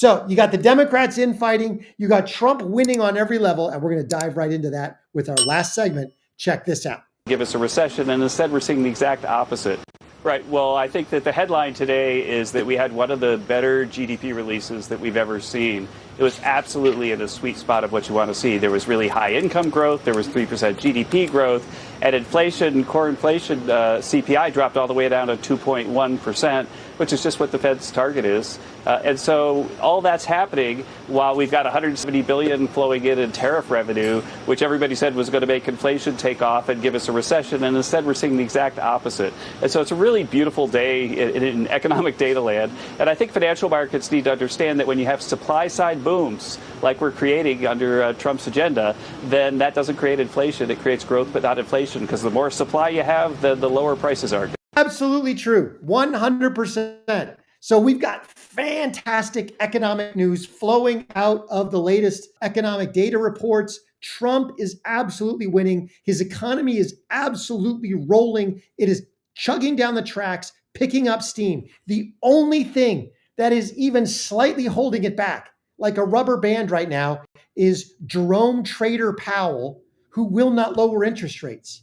So you got the Democrats infighting, you got Trump winning on every level, and we're going to dive right into that with our last segment. Check this out. Give us a recession, and instead we're seeing the exact opposite. Right. Well, I think that the headline today is that we had one of the better GDP releases that we've ever seen. It was absolutely in the sweet spot of what you want to see. There was really high income growth. There was 3% GDP growth. And inflation, core inflation, CPI dropped all the way down to 2.1%, which is just what the Fed's target is. And so all that's happening while we've got $170 billion flowing in tariff revenue, which everybody said was going to make inflation take off and give us a recession. And instead, we're seeing the exact opposite. And so it's a really beautiful day in economic data land. And I think financial markets need to understand that when you have supply side booms like we're creating under Trump's agenda, then that doesn't create inflation. It creates growth, but not inflation, because the more supply you have, the lower prices are. Absolutely true. 100%. So we've got fantastic economic news flowing out of the latest economic data reports. Trump is absolutely winning. His economy is absolutely rolling. It is chugging down the tracks, picking up steam. The only thing that is even slightly holding it back, like a rubber band right now, is Jerome Trader Powell, who will not lower interest rates.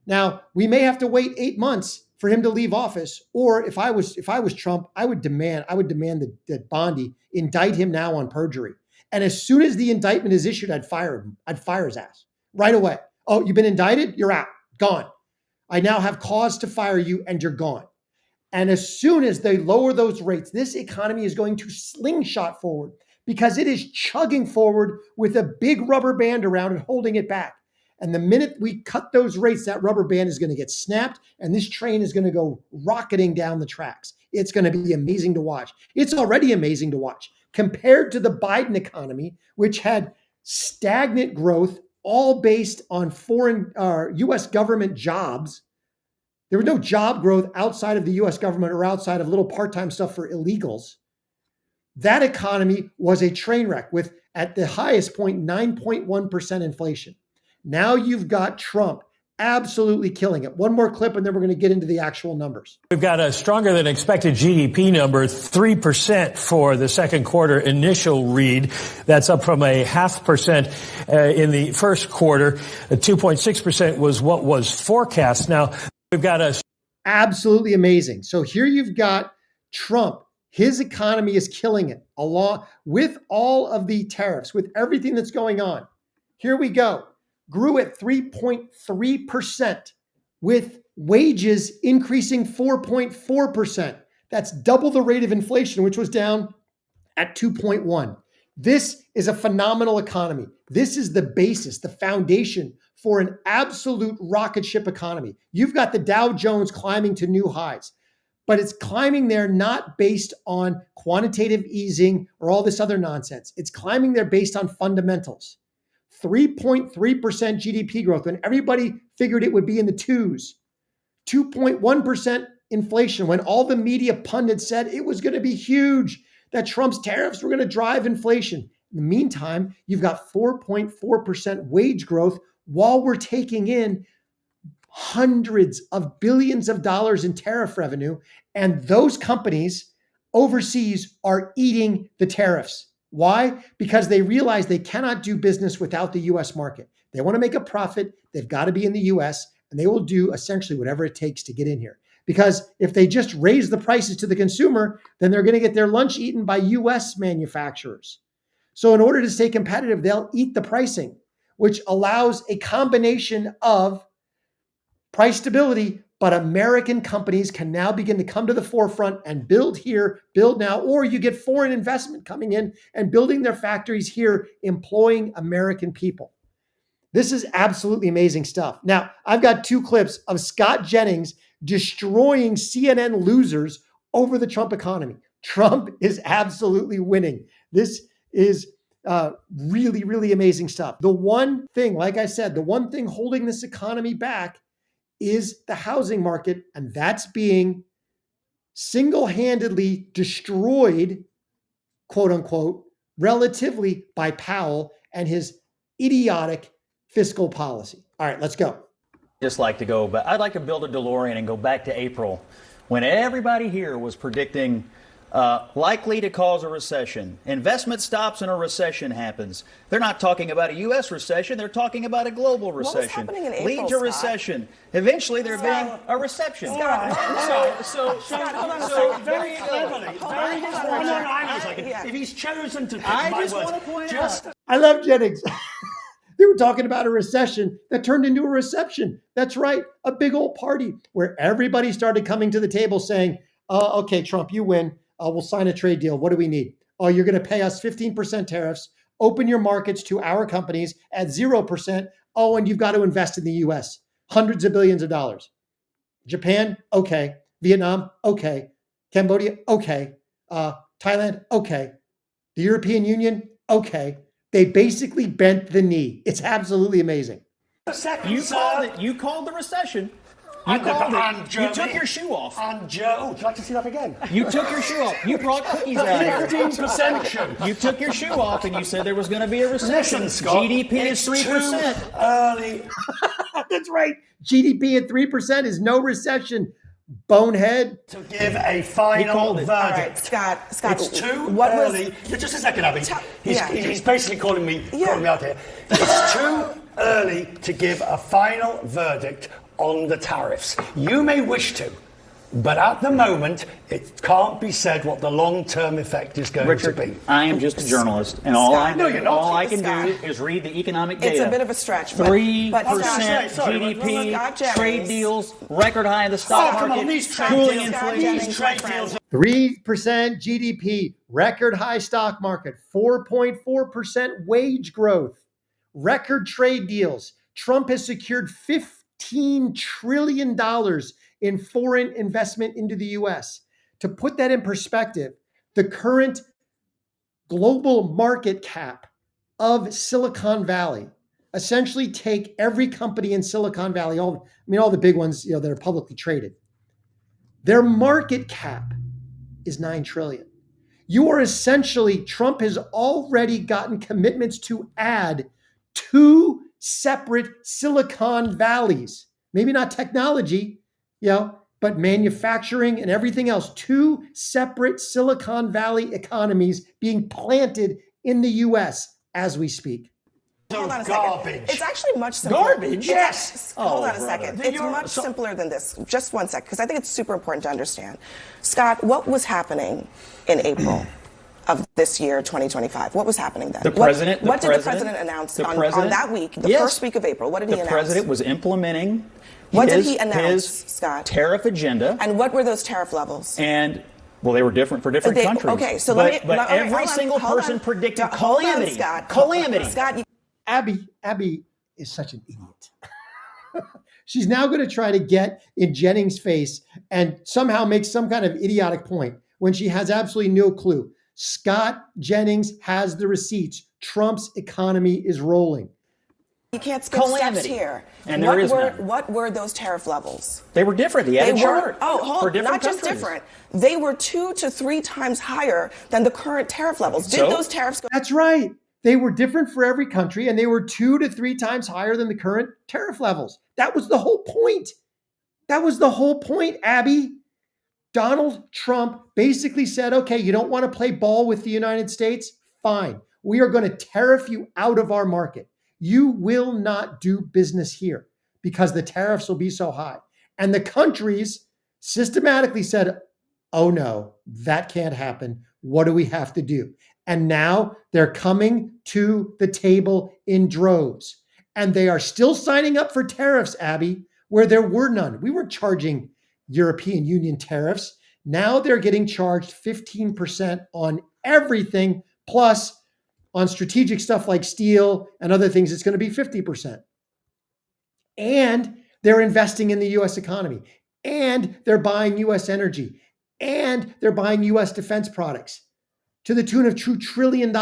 Now, we may have to wait 8 months for him to leave office, or if I was Trump, I would demand that Bondi indict him now on perjury. And as soon as the indictment is issued, I'd fire him. I'd fire his ass right away. Oh, you've been indicted? You're out. Gone. I now have cause to fire you, and you're gone. And as soon as they lower those rates, this economy is going to slingshot forward, because it is chugging forward with a big rubber band around it holding it back. And the minute we cut those rates, that rubber band is going to get snapped, and this train is going to go rocketing down the tracks. It's going to be amazing to watch. It's already amazing to watch. Compared to the Biden economy, which had stagnant growth, all based on foreign U.S. government jobs. There was no job growth outside of the U.S. government or outside of little part-time stuff for illegals. That economy was a train wreck with, at the highest point, 9.1% inflation. Now you've got Trump absolutely killing it. One more clip, and then we're going to get into the actual numbers. We've got a stronger than expected GDP number, 3% for the second quarter initial read. That's up from a 0.5% in the first quarter. 2.6% was what was forecast. Now we've got a absolutely amazing. So here you've got Trump. His economy is killing it, along with all of the tariffs, with everything that's going on. Here we go. Grew at 3.3%, with wages increasing 4.4%. That's double the rate of inflation, which was down at 2.1. This is a phenomenal economy. This is the basis, the foundation for an absolute rocket ship economy. You've got the Dow Jones climbing to new highs, but it's climbing there not based on quantitative easing or all this other nonsense. It's climbing there based on fundamentals. 3.3% GDP growth when everybody figured it would be in the twos. 2.1% inflation when all the media pundits said it was going to be huge, that Trump's tariffs were going to drive inflation. In the meantime, you've got 4.4% wage growth while we're taking in hundreds of billions of dollars in tariff revenue, and those companies overseas are eating the tariffs. Why? Because they realize they cannot do business without the U.S. market. They want to make a profit. They've got to be in the U.S., and they will do essentially whatever it takes to get in here. Because if they just raise the prices to the consumer, then they're going to get their lunch eaten by U.S. manufacturers. So in order to stay competitive, they'll eat the pricing, which allows a combination of price stability, but American companies can now begin to come to the forefront and build here, build now, or you get foreign investment coming in and building their factories here, employing American people. This is absolutely amazing stuff. Now, I've got two clips of Scott Jennings destroying CNN losers over the Trump economy. Trump is absolutely winning. This is really, really amazing stuff. The one thing, like I said, the one thing holding this economy back is the housing market, and that's being single-handedly destroyed, quote unquote, relatively by Powell and his idiotic fiscal policy. All right, let's go. Just like to go, but I'd like to build a DeLorean and go back to April when everybody here was predicting likely to cause a recession. Investment stops and a recession happens. They're not talking about a U.S. recession. They're talking about a global recession. What was happening in April, Lead to Scott? Recession. Eventually, there being a reception. Very cleverly, if he's chosen to pick I my just words, want to point out. I love Jennings. They were talking about a recession that turned into a reception. That's right, a big old party where everybody started coming to the table saying, okay, Trump, you win. We'll sign a trade deal. What do we need? Oh, you're going to pay us 15% tariffs. Open your markets to our companies at 0%. Oh, and you've got to invest in the U.S. Hundreds of billions of dollars. Japan, okay. Vietnam, okay. Cambodia, okay. Thailand, okay. The European Union, okay. They basically bent the knee. It's absolutely amazing. You called the recession. You took your shoe off. Would you like to see that again? You took your shoe off. You brought cookies out here. 15% shoe. You took your shoe off and you said there was going to be a recession. Listen, Scott, GDP is 3%. Early. That's right. GDP at 3% is no recession. Bonehead. To give a final verdict. All right, Scott, It's too early. Just a second, Abby. He's basically calling me out here. It's too early to give a final verdict on the tariffs. You may wish to, but at the moment, it can't be said what the long-term effect is going to be. I am just a journalist, and all I can Scott. do is read the economic data. It's a bit of a stretch. 3% Scott, GDP, Scott trade deals, record high in the stock market, Come on, these trade cooling deals, inflation. these trade deals. 3% GDP, record high stock market, 4.4% wage growth, record trade deals. Trump has secured $15 trillion in foreign investment into the U.S. To put that in perspective, the current global market cap of Silicon Valley, essentially take every company in Silicon Valley, all the big ones, that are publicly traded. Their market cap is $9 trillion. Trump has already gotten commitments to add 2 separate Silicon Valleys, maybe not technology, but manufacturing and everything else. 2 separate Silicon Valley economies being planted in the U.S. as we speak. Hold on a Garbage. second. It's actually much simpler. Garbage? Yes. Hold on a second. It's much simpler than this. Just one sec, because I think it's super important to understand. Scott, what was happening in April of this year, 2025? What was happening then? What did the president announce on that week, the first week of April? What did he announce? The president was implementing his Scott? Tariff agenda. And what were those tariff levels? And they were different for different countries. Okay, so every single person predicted calamity. Calamity. Scott, Abby is such an idiot. She's now going to try to get in Jennings' face and somehow make some kind of idiotic point when she has absolutely no clue. Scott Jennings has the receipts. Trump's economy is rolling. You can't skip steps here. And what were those tariff levels? They were different. He had a chart. Not just different. They were 2 to 3 times higher than the current tariff levels. Did those tariffs go? That's right. They were different for every country, and they were 2 to 3 times higher than the current tariff levels. That was the whole point. Abby. Donald Trump basically said, okay, you don't want to play ball with the United States? Fine. We are going to tariff you out of our market. You will not do business here because the tariffs will be so high. And the countries systematically said, oh no, that can't happen. What do we have to do? And now they're coming to the table in droves. And they are still signing up for tariffs, Abby, where there were none. We weren't charging European Union tariffs. Now they're getting charged 15% on everything, plus on strategic stuff like steel and other things, it's going to be 50%. And they're investing in the U.S. economy. And they're buying U.S. energy. And they're buying U.S. defense products to the tune of $2 trillion.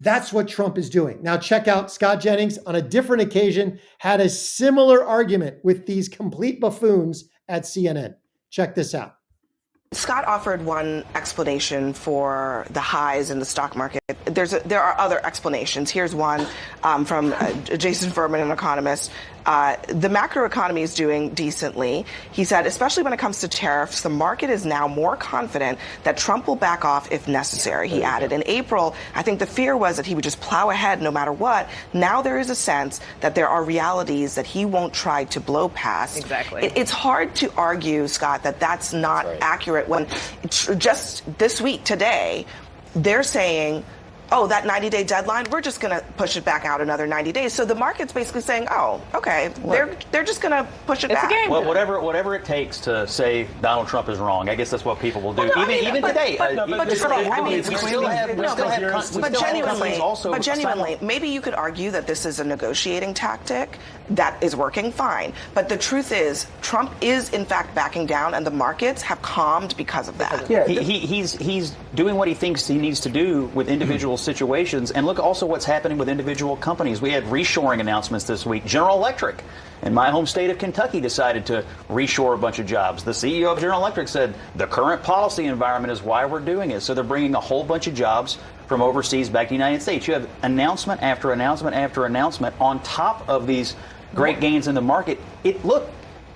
That's what Trump is doing. Now check out Scott Jennings on a different occasion, had a similar argument with these complete buffoons at CNN. Check this out. Scott offered one explanation for the highs in the stock market. There are other explanations. Here's one from Jason Furman, an economist. The macroeconomy is doing decently. He said, especially when it comes to tariffs, the market is now more confident that Trump will back off if necessary. He added, in April, I think the fear was that he would just plow ahead no matter what. Now there is a sense that there are realities that he won't try to blow past. Exactly. It's hard to argue, Scott, that that's not accurate when just this week, today, they're saying, oh, that 90-day deadline, we're just going to push it back out another 90 days. So the market's basically saying, oh, okay, they're just going to push it back. Well, whatever it takes to say Donald Trump is wrong, I guess that's what people will do. Well, no, even today. But genuinely, maybe you could argue that this is a negotiating tactic that is working fine. But the truth is, Trump is in fact backing down, and the markets have calmed because of that. Yeah, he's doing what he thinks he needs to do with individual situations. And look also what's happening with individual companies. We had reshoring announcements this week. General Electric in my home state of Kentucky decided to reshore a bunch of jobs. The CEO of General Electric said the current policy environment is why we're doing it. So they're bringing a whole bunch of jobs from overseas back to the United States. You have announcement after announcement after announcement on top of these great gains in the market.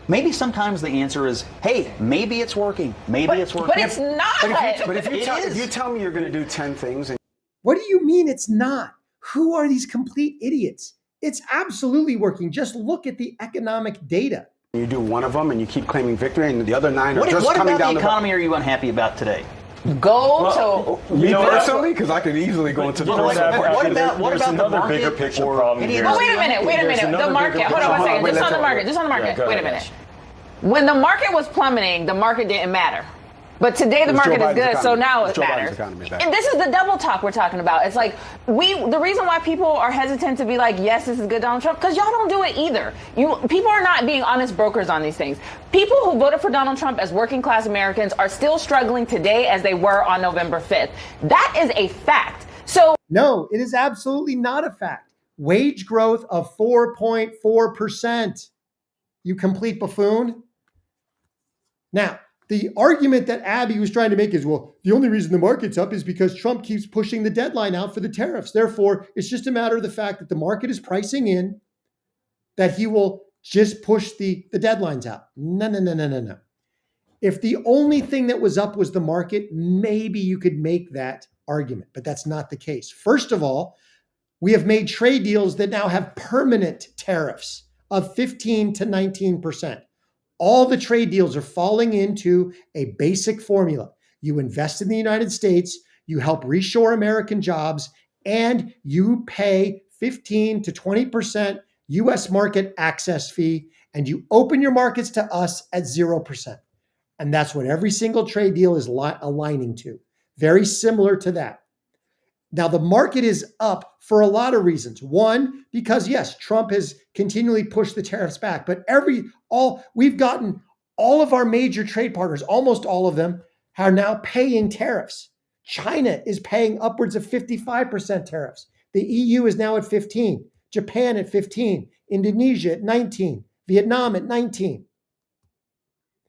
Maybe sometimes the answer is, hey, maybe it's working. Maybe it's working. But it's not. But if you tell me you're going to do 10 things and what do you mean it's not? Who are these complete idiots? It's absolutely working. Just look at the economic data. you do one of them and you keep claiming victory and the other 9 are just what coming down the the economy are you unhappy about today? Go to me personally, because I could easily go into the what about the market? Bigger picture problem here. Well, wait a minute. The market. Hold on one second. Just on the market. Wait a minute. When the market was plummeting, the market didn't matter. But today the market is good, so now it matters. And this is the double talk we're talking about. It's like the reason why people are hesitant to be like, yes, this is good, Donald Trump, because y'all don't do it either. People are not being honest brokers on these things. People who voted for Donald Trump as working class Americans are still struggling today as they were on November 5th. That is a fact. So no, it is absolutely not a fact. Wage growth of 4.4%. You complete buffoon. Now, the argument that Abby was trying to make is, well, the only reason the market's up is because Trump keeps pushing the deadline out for the tariffs. Therefore, it's just a matter of the fact that the market is pricing in that he will just push the deadlines out. No. If the only thing that was up was the market, maybe you could make that argument, but that's not the case. First of all, we have made trade deals that now have permanent tariffs of 15 to 19%. All the trade deals are falling into a basic formula. You invest in the United States, you help reshore American jobs, and you pay 15 to 20% US market access fee, and you open your markets to us at 0%. And that's what every single trade deal is aligning to. Very similar to that. Now, the market is up for a lot of reasons. One, because yes, Trump has continually pushed the tariffs back, but we've gotten all of our major trade partners, almost all of them, are now paying tariffs. China is paying upwards of 55% tariffs. The EU is now at 15, Japan at 15, Indonesia at 19, Vietnam at 19.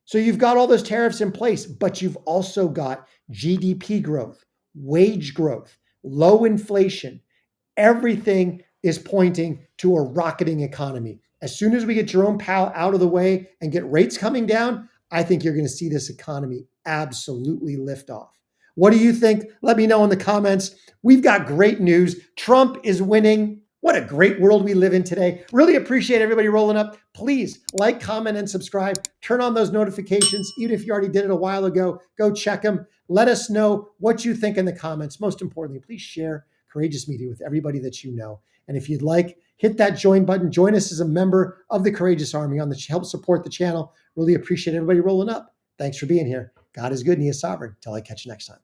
So you've got all those tariffs in place, but you've also got GDP growth, wage growth, low inflation. Everything is pointing to a rocketing economy. As soon as we get Jerome Powell out of the way and get rates coming down, I think you're going to see this economy absolutely lift off. What do you think? Let me know in the comments. We've got great news. Trump is winning. What a great world we live in today. Really appreciate everybody rolling up. Please like, comment, and subscribe. Turn on those notifications. Even if you already did it a while ago, go check them. Let us know what you think in the comments. Most importantly, please share Courageous Media with everybody that you know. And if you'd like, hit that join button. Join us as a member of the Courageous Army help support the channel. Really appreciate everybody rolling up. Thanks for being here. God is good and he is sovereign. Till I catch you next time.